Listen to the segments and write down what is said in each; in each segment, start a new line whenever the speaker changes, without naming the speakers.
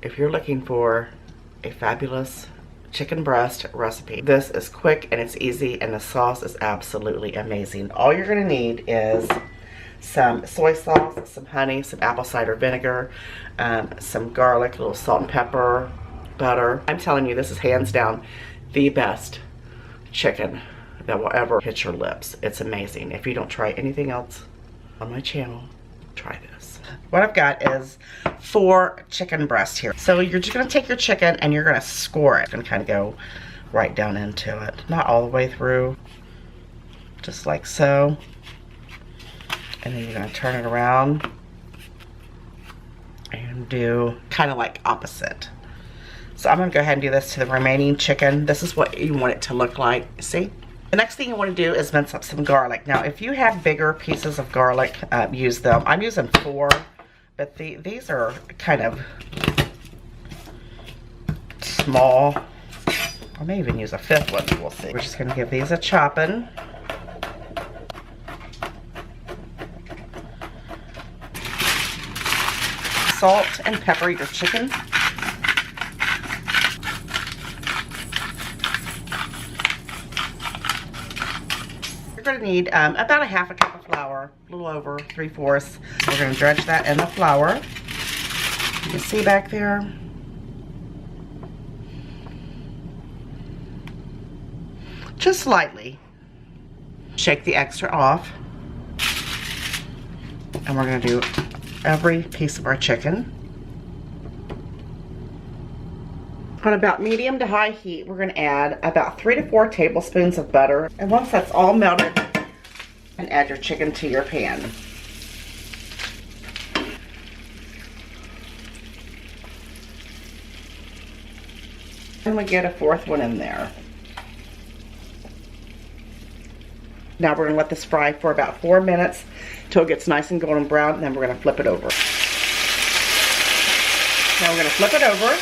if you're looking for a fabulous chicken breast recipe, this is quick and it's easy, and the sauce is absolutely amazing. All you're gonna need is some soy sauce, some honey, some apple cider vinegar, some garlic, a little salt and pepper, butter. I'm telling you, this is hands down the best chicken that will ever hit your lips. It's amazing. If you don't try anything else on my channel, try this. What I've got is 4 chicken breasts here. So you're just gonna take your chicken and you're gonna score it. It's gonna kind of go right down into it. Not all the way through, just like so. And then you're gonna turn it around and do kind of like opposite. So I'm gonna go ahead and do this to the remaining chicken. This is what you want it to look like, see? The next thing you want to do is mince up some garlic. Now, if you have bigger pieces of garlic, use them. I'm using 4, but these are kind of small. I may even use a 5th one, we'll see. We're just gonna give these a chopping. Salt and pepper your chicken. You're going to need about a half a cup of flour, a little over 3/4. We're going to dredge that in the flour. You can see back there. Just lightly. Shake the extra off. And we're going to do every piece of our chicken. On about medium to high heat, we're going to add about 3 to 4 tablespoons of butter. And once that's all melted, and add your chicken to your pan. And we get a 4th one in there. Now we're going to let this fry for about 4 minutes until it gets nice and golden brown, and then we're going to flip it over. Now we're going to flip it over.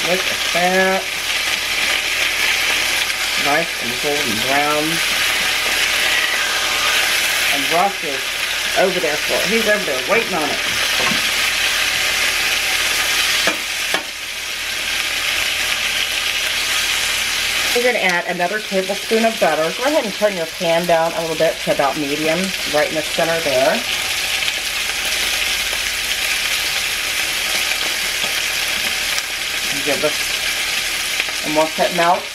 Look at that. Nice and golden brown. And Ross is over there for it. He's over there waiting on it. We're going to add another tablespoon of butter. Go ahead and turn your pan down a little bit to about medium, right in the center there. Give this, and once that melts,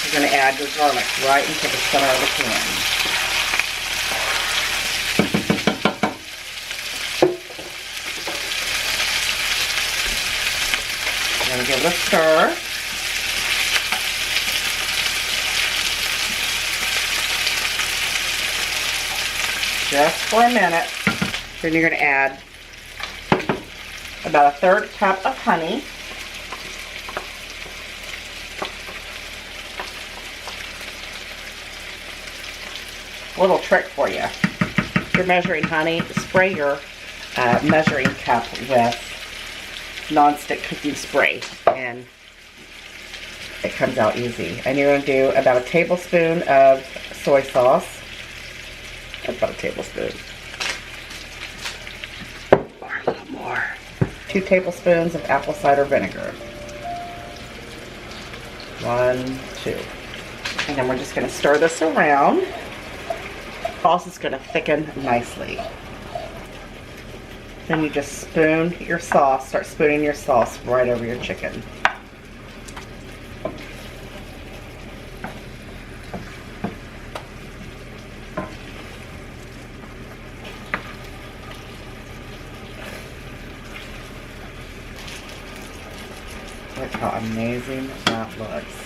you're going to add your garlic right into the center of the pan. You're going to give it a stir. Just for a minute. Then you're going to add about a 1/3 cup of honey. Little trick for you. If you're measuring honey, spray your measuring cup with non-stick cooking spray, and it comes out easy. And you're going to do about a tablespoon of soy sauce. About a tablespoon. Or a little more. 2 tablespoons of apple cider vinegar. 1, 2. And then we're just going to stir this around. Sauce is going to thicken nicely. Then you just spoon your sauce, start spooning your sauce right over your chicken. Look how amazing that looks.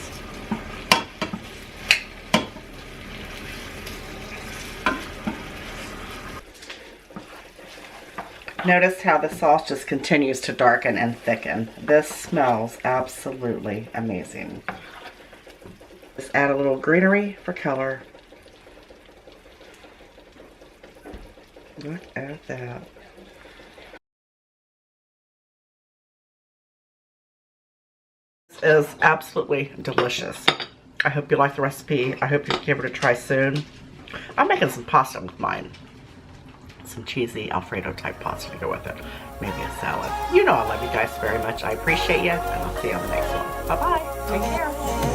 Notice how the sauce just continues to darken and thicken. This smells absolutely amazing. Just add a little greenery for color. Look at that. This is absolutely delicious. I hope you like the recipe. I hope you give it a try soon. I'm making some pasta with mine. some cheesy Alfredo type pasta to go with it. Maybe a salad. You know I love you guys very much. I appreciate you, and I'll see you on the next one. Bye-bye. Take care.